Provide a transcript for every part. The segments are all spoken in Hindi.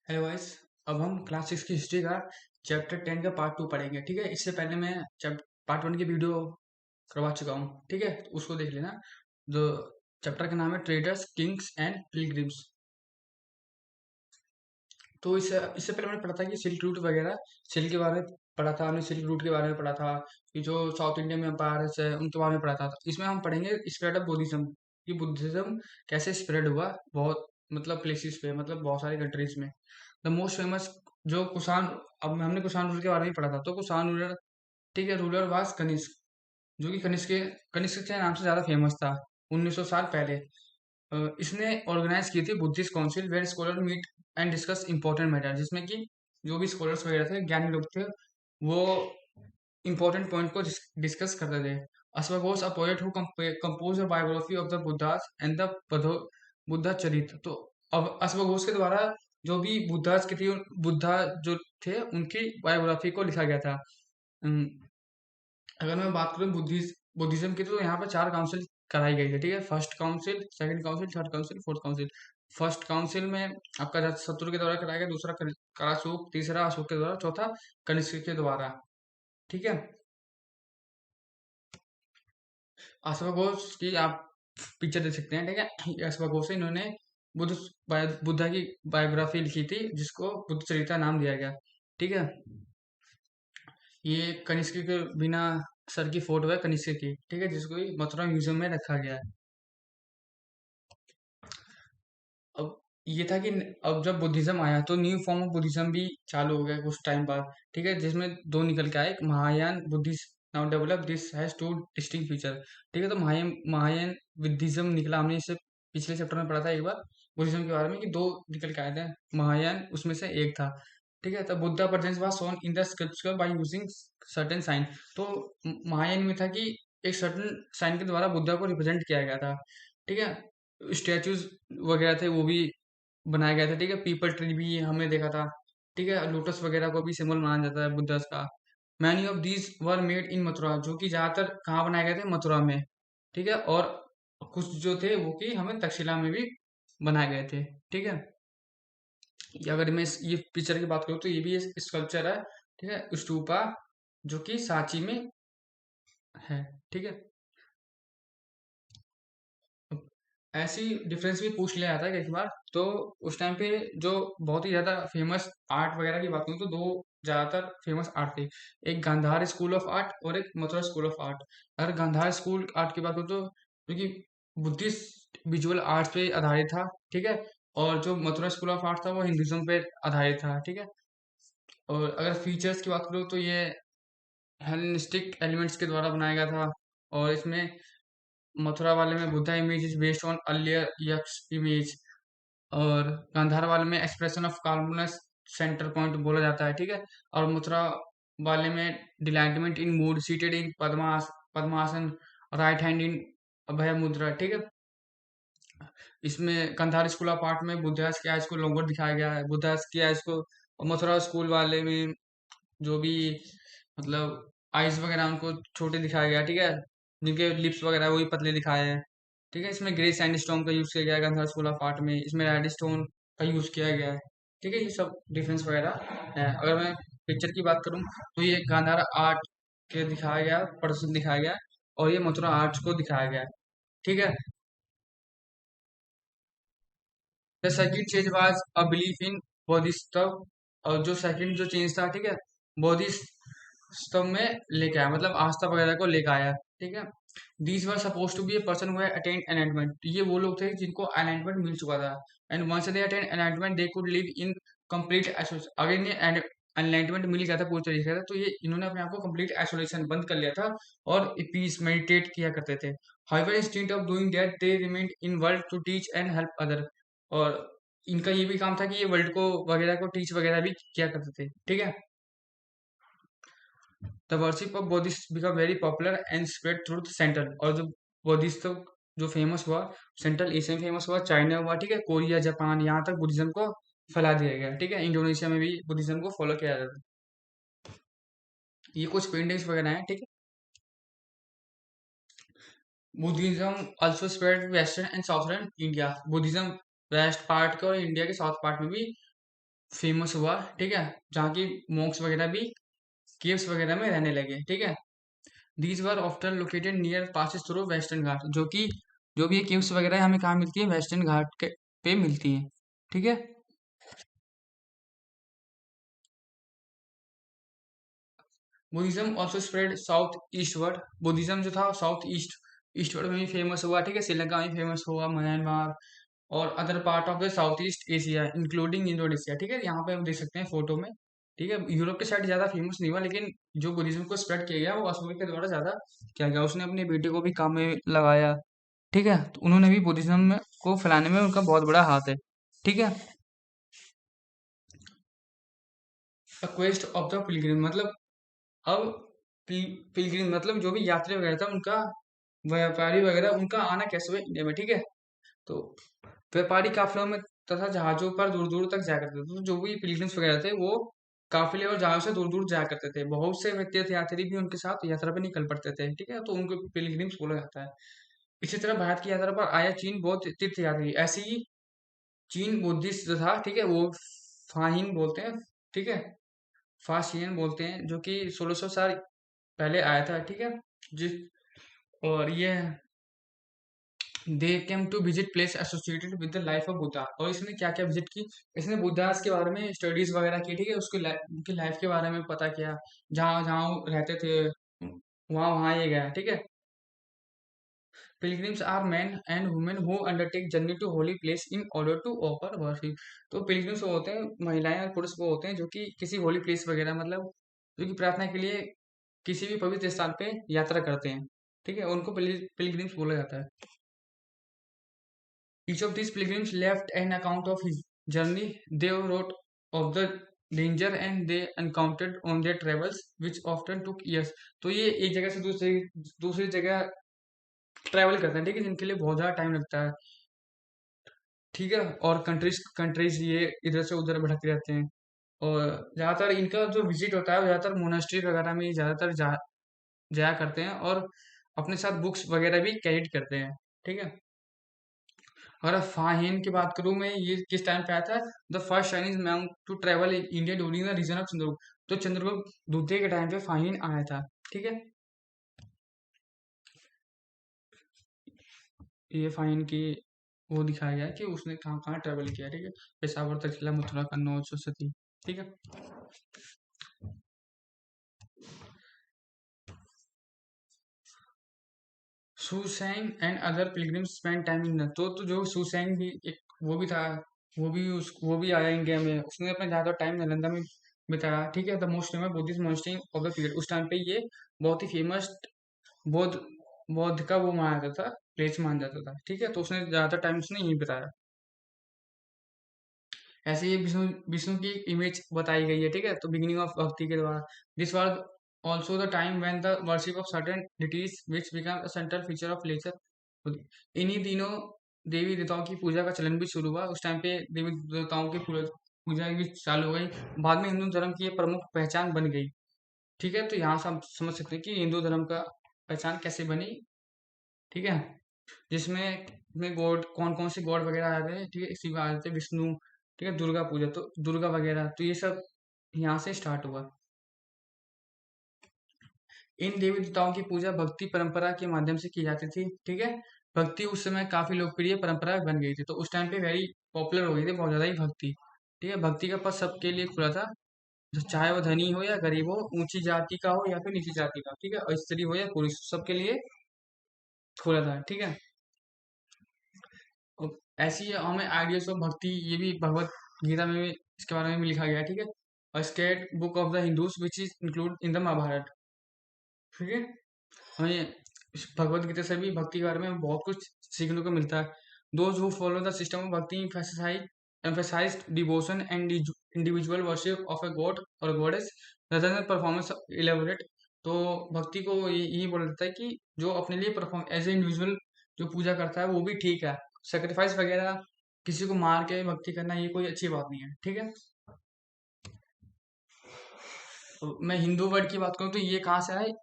Hello guys. अब हम क्लास 6 की हिस्ट्री का चैप्टर 10 का पार्ट 2 पढ़ेंगे। ठीक है, इससे पहले मैं पार्ट 1 की वीडियो करवा चुका हूँ। ठीक है, तो उसको देख लेना। जो चैप्टर का नाम है ट्रेडर्स, किंग्स एंड पिलग्रिम्स। तो इससे इससे पहले मैंने पढ़ा था कि सिल्क रूट वगैरह, सिल्क के बारे में पढ़ा था हमने, सिल्क रूट के बारे में पढ़ा था कि जो साउथ इंडिया में एम्पायर्स है उनके बारे में पढ़ा था। तो इसमें हम पढ़ेंगे स्प्रेड ऑफ बुद्धिज्म, कि बुद्धिज्म कैसे स्प्रेड हुआ बहुत मतलब प्लेसेस पे, मतलब बहुत सारी कंट्रीज में। द मोस्ट फेमस जो कुषाण, अब हमने कुषाण रूल के बारे में पढ़ा था। तो कुषाण रूलर, ठीक है, रूलर वाज कनिष्क, जो कि कनिष्क के नाम से ज्यादा फेमस था 1900 साल पहले। इसने ऑर्गेनाइज की थी Buddhist council where scholar meet and discuss important matter, जिसमें कि जो भी स्कॉलर्स वगैरह थे, ज्ञानी लोग थे, वो इंपॉर्टेंट पॉइंट को डिस्कस करते थे। अश्वघोष a poet who compose a biography of the Buddhas and the Buddha Charita. तो अब अश्वघोष के द्वारा जो भी बुद्धास की थी, बुद्धा जो थे उनकी बायोग्राफी को लिखा गया था। अम, अगर मैं बात करूँ बुद्धिज्म की, तो यहाँ पर 4 काउंसिल कराई गई है। ठीक है, first council, second council, third council, fourth council. First council में आपका अजातशत्रु के द्वारा कराया गया, दूसरा करासूक, तीसरा अशोक के द्वारा, चौथा कनिष्क के द्वारा। ठीक है, अश्वघोष की आप पिक्चर देख सकते हैं। ठीक है, ये अश्वघोष है, इन्होंने बुद्ध बुद्धा की बायोग्राफी लिखी थी, जिसको बुद्ध चरिता नाम दिया गया। ठीक है, ये कनिष्क के बिना सर की फोटो है कनिष्क की। ठीक है, जिसको ये मथुरा म्यूजियम में रखा गया है। अब ये था कि अब जब बुद्धिज्म आया तो न्यू फॉर्म ऑफ बुद्धिज्म भी चालू हो गया कुछ टाइम बाद। ठीक है, जिसमें दो निकल के आए, एक Mahayana Buddhist now develop, this has two distinct feature. ठीक है, तो महायान बुद्धिज्म निकला, हमने इसे पिछले चैप्टर में पढ़ा था एक बार बुद्धिज्म के बारे में, कि दो निकल के आए थे महायान, उसमें से एक था। ठीक है, तो Buddha presence was shown in the scripture by using certain sign. तो महायान में था कि एक सर्टेन साइन के द्वारा बुद्धा को रिप्रेजेंट किया गया था। ठीक है, स्टैचूज वगैरह थे वो भी बनाया गया था। ठीक है, पीपल ट्री भी हमने देखा था। ठीक है, लोटस वगैरह को भी सिंबल माना जाता है बुद्धा का। Many of these were made in Mathura, जो कि ज्यादातर कहाँ बनाए गए थे, मथुरा में। ठीक है, और कुछ जो थे वो कि हमें तक्षशिला में भी बनाए गए थे। ठीक है, ये अगर मैं ये पिक्चर की बात करूँ तो ये भी स्कल्पचर है। ठीक है, स्तूपा, जो कि सांची में है। ठीक है, ऐसी डिफरेंस भी पूछ लिया जाता है कई बार। तो उस टाइम पे जो बहुत ही ज्यादा फेमस आर्ट वगैरह की बात करूँ तो दो ज्यादातर फेमस आर्ट थे, एक गांधार स्कूल ऑफ आर्ट और एक मथुरा स्कूल ऑफ आर्ट। अगर गांधार स्कूल आर्ट की बात करूँ तो क्योंकि बुद्धिस्ट विजुअल आर्ट्स पे आधारित था। ठीक है, और जो मथुरा स्कूल ऑफ आर्ट था वो हिंदुज्म पे आधारित था। ठीक है, और अगर फीचर्स की बात करूँ तो ये हेलेनिस्टिक एलिमेंट्स के द्वारा बनाया गया था। और इसमें मथुरा वाले में Buddha image is based on earlier yaksha image, और गांधार वाले में expression of calmness centre point बोला जाता है। ठीक है, और मथुरा वाले में delightment in mood seated in padmasana, right hand in abhaya mudra. ठीक है, इसमें गांधार स्कूल ऑफ आर्ट में बुद्धास की आइज को लोंगर दिखाया गया है, बुद्धास की आइज को। और मथुरा स्कूल वाले में जो भी मतलब आइज वगैरह उनको छोटे दिखाया गया। ठीक है, जिनके लिप्स वगैरह वही पतले दिखाए हैं। ठीक है, इसमें ग्रे सैंडस्टोन का यूज किया गया है गांधार स्कूल ऑफ आर्ट में, इसमें रेड स्टोन का यूज किया गया है। ठीक है, ये सब डिफरेंस वगैरह है। अगर मैं पिक्चर की बात करूं तो ये गांधार आर्ट के दिखाया गया, प्रदर्शन दिखाया गया है, और ये मथुरा आर्ट्स को दिखाया गया है। ठीक है, the second change was a belief in Bodhisattva, और जो सेकंड जो चेंज था, ठीक है, बोधिसत्व में लेके आया, मतलब आस्था वगैरह को लेके आया। ठीक है, these were suppose to be a person who attend enlightenment, ये वो लोग थे जिनको एनलाइटमेंट मिल चुका था। And once they attend enlightenment they could live in complete isolation. अगर इन्हें एनलाइटमेंट मिल गया था पूरी तरीके से, तो ये इन्होंने अपने आप को कंप्लीट आइसोलेशन बंद कर लिया था और पीस मेडिटेट किया करते थे। However instead of doing that they remained in world to teach and help other, और इनका ये भी काम था कि ये वर्ल्ड को वगैरह को टीच वगैरह भी किया करते थे। ठीक है, the worship of Buddhist become very popular and spread through the central, और जो बुद्धिस्ट जो फेमस हुआ, सेंट्रल एशिया में फेमस हुआ, चाइना हुआ, ठीक है, कोरिया, जापान, यहाँ तक बुद्धिज्म को फैला दिया गया। ठीक है, इंडोनेशिया में भी बुद्धिज्म को फॉलो किया जाता है। ये कुछ पेंटिंग्स वगैरह हैं। ठीक है, Buddhism also spread western and southern India, Buddhism west part के और इंडिया के साउथ पार्ट में भी फेमस हुआ, ठीक है, जहाँ की मॉन्क्स वगैरह भी केव्स वगैरह में रहने लगे, ठीक है। These were often located near passes through western Ghat, जो कि जो भी ये केव्स वगैरह है हमें कहाँ मिलती है, वेस्टर्न घाट के पे मिलती है, ठीक है। Buddhism also spread south eastward, Buddhism जो था साउथ ईस्ट ईस्टवर्ड में भी फेमस हुआ, ठीक है, श्रीलंका में फेमस हुआ, म्यांमार और other part of the south east Asia including Indonesia, ठीक है, यहाँ पे हम देख सकते हैं फोटो में, ठीक है। यूरोप के साइड ज्यादा फेमस नहीं हुआ, लेकिन जो बुद्धिज्म को स्प्रेड किया गया वो अशोक के द्वारा ज्यादा किया गया, उसने अपने बेटे को भी काम में लगाया, ठीक है, तो उन्होंने भी बुद्धिज्म को फैलाने में उनका बहुत बड़ा हाथ है, ठीक है। क्वेस्ट ऑफ द पिलग्रिम मतलब, अब पिलग्रिम मतलब जो भी यात्री वगैरह था उनका, व्यापारी वगैरह उनका आना कैसे हुआ इंडिया में, ठीक है। तो व्यापारी काफिलों में तथा जहाजों पर दूर दूर तक जाया करते थे, तो जो भी पिलग्रिम्स वगैरह थे वो काफिले और जहाजों से दूर दूर जाया करते थे, बहुत से व्यक्तिगत यात्री भी उनके साथ यात्रा पर निकल पड़ते थे, ठीक है, तो उनको पिलग्रिम्स बोला जाता है। इसी तरह भारत की यात्रा पर आया चीन बौद्ध तीर्थ यात्री, ऐसे ही चीन बुद्धिस्ट जो था, ठीक है, वो फाहिन बोलते हैं, ठीक है, फाशियन बोलते हैं, जो कि 1600 साल पहले आया था, ठीक है, जिस और ये they came to visit place associated with the life of Buddha, और इसने क्या क्या विजिट की, इसने बुद्धास के बारे में स्टडीज वगैरह की, ठीक है, उसकी उनकी लाइफ के बारे में पता किया, जहाँ जहाँ वो रहते थे वहाँ वहाँ ये गया, ठीक है। Pilgrims are man and women who undertake journey to holy place in order to offer worship, तो पिलग्रिम्स वो होते हैं, महिलाएं और पुरुष वो होते हैं जो कि किसी होली प्लेस वगैरह मतलब जो कि प्रार्थना के लिए किसी भी पवित्र स्थान पे यात्रा करते हैं, ठीक है, उनको पिलग्रिम्स बोला जाता है। Each of these pilgrims left an account of his journey. They wrote of the danger and they encountered on their travels, which often took years. तो ये एक जगह से दूसरी दूसरी जगह ट्रैवल करते हैं, ठीक है, जिनके लिए बहुत ज़्यादा टाइम लगता है, ठीक है, और कंट्रीज कंट्रीज ये इधर से उधर भटकते रहते हैं, और ज़्यादातर इनका जो विजिट होता है वो ज़्यादातर मोनास्ट्री वगैरह में ज़्यादातर जाया करते हैं, और अपने साथ बुक्स वगैरह भी कैरी करते हैं, ठीक है। अगर फाहिन की बात करूं मैं, ये किस टाइम पे आया था, the first Chinese man to travel in India during the region of Chandragupta, तो चंद्रगुप्त द्वितीय के टाइम पे फाहिन आया था, ठीक है। ये फाहिन की वो दिखाया गया है कि उसने कहाँ कहाँ ट्रेवल किया, ठीक है, पेशावर तक चला, मथुरा कन्नौज सती, ठीक है। Xuanzang and other pilgrims spend time in, तो जो सुसैंग भी एक वो भी था, वो भी आया इंडिया में, उसने अपना ज्यादा टाइम नालंदा में बिताया, ठीक है, the most famous Buddhist Montessori of the period, उस टाइम पे ये बहुत ही फेमस बौद्ध बौद्ध का वो माना जाता था, प्लेस माना जाता था, ठीक है, तो उसने ज्यादा टाइम उसने यहीं बिताया। ऐसे ही विष्णु विष्णु की इमेज बताई गई है, ठीक है, तो बिगिनिंग ऑफ भक्ति के द्वारा, this was also the time when the worship of certain deities which become a central feature of lecture, इन्हीं दिनों देवी देवताओं की पूजा का चलन भी शुरू हुआ, उस टाइम पे देवी देवताओं की पूजा भी चालू हो गई, बाद में हिंदू धर्म की ये प्रमुख पहचान बन गई, ठीक है, तो यहाँ से हम समझ सकते हैं कि हिंदू धर्म का पहचान कैसे बनी, ठीक है, जिसमें में गॉड कौन कौन से गॉड वगैरह आ रहे हैं, ठीक है, शिव आ रहे थे, विष्णु, ठीक है, दुर्गा पूजा, तो दुर्गा वगैरह, तो ये सब यहाँ से स्टार्ट हुआ। इन देवी देवताओं की पूजा भक्ति परंपरा के माध्यम से की जाती थी, ठीक है, भक्ति उस समय काफी लोकप्रिय परंपरा बन गई थी, तो उस टाइम पे वेरी पॉपुलर हो गई थी बहुत ज्यादा ही भक्ति, ठीक है, भक्ति का पथ सबके लिए खुला था, जो चाहे वो धनी हो या गरीब हो, ऊंची जाति का हो या फिर नीची जाति का, ठीक है, और स्त्री हो या पुरुष, सबके लिए खुला था, ठीक है। और ऐसी हमें आइडियाज ऑफ भक्ति ये भी भगवत गीता में भी इसके बारे में भी लिखा गया है, ठीक है, और state book of the Hindus which is include in the Mahabharata, ठीक है, हमें इस भगवत गीता से भी भक्ति के बारे में बहुत कुछ सीखने को मिलता है। Those who follow the system of भक्ति emphasized devotion and individual worship of a god or goddess rather than performance elaborate, तो भक्ति को यही बोला जाता है कि जो अपने लिए परफॉर्म एज ए इंडिविजुअल जो पूजा करता है वो भी ठीक है, सेक्रीफाइस वगैरह किसी को मार के भक्ति करना ये कोई अच्छी बात नहीं है, ठीक है। तो मैं हिंदू वर्ड की बात करूँ तो ये कहाँ से आए,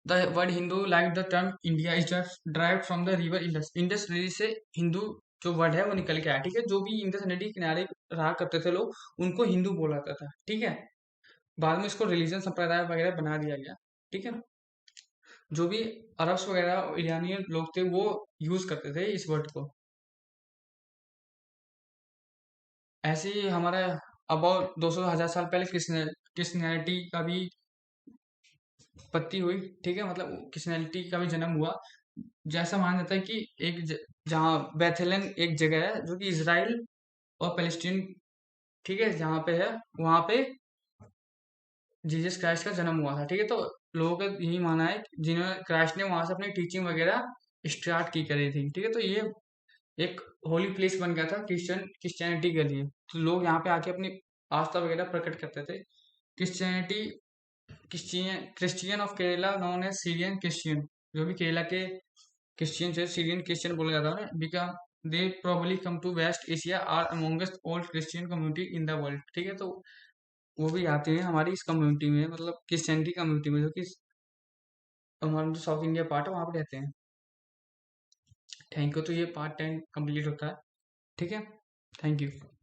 the word Hindu like the term India is derived from the river Indus, Indus नदी से हिंदू जो वर्ड है वो निकल के आया, ठीक है। जो भी इंडस नदी के किनारे रहा करते थे लोग, उनको हिंदू बोला जाता था, ठीक है। बाद में इसको रिलीजन संप्रदाय वगैरह बना दिया गया, ठीक है। जो भी अरब्स वगैरह ईरानियन लोग थे वो यूज करते थे इस वर्ड को। ऐसे ही हमारा अबाउट 200 हजार साल पहले क्रिश्चियनिटी का भी उत्पत्ति हुई, ठीक है। मतलब क्रिश्चियनिटी का भी जन्म हुआ। जैसा माना जाता है कि जहाँ बेथलेहम एक जगह है जो कि इसराइल और पैलेस्टीन, ठीक है, जहाँ पे है, वहां पे जीसस क्राइस्ट का जन्म हुआ था, ठीक है। तो लोगों का यही मानना है कि जिन्होंने क्राइस्ट ने वहां से अपनी टीचिंग वगैरह स्टार्ट की करी थी, ठीक है। तो ये एक होली प्लेस बन गया था क्रिश्चियनिटी के लिए। तो लोग यहाँ पे आके अपनी आस्था वगैरह प्रकट करते थे। Christianity Christian of Kerala known as Syrian Christian, जो भी केरला के क्रिश्चियन से सीरियन क्रिश्चियन बोला जाता है ना, because they probably come to West Asia are amongst old Christian community in the world, ठीक है। तो वो भी आते हैं हमारी इस कम्युनिटी में, मतलब क्रिश्चियनिटी कम्युनिटी में, जो कि हमारा जो साउथ इंडिया पार्ट है वहाँ पे रहते हैं। Thank you. तो ये पार्ट 10 कंप्लीट होता है, ठीक है। Thank you.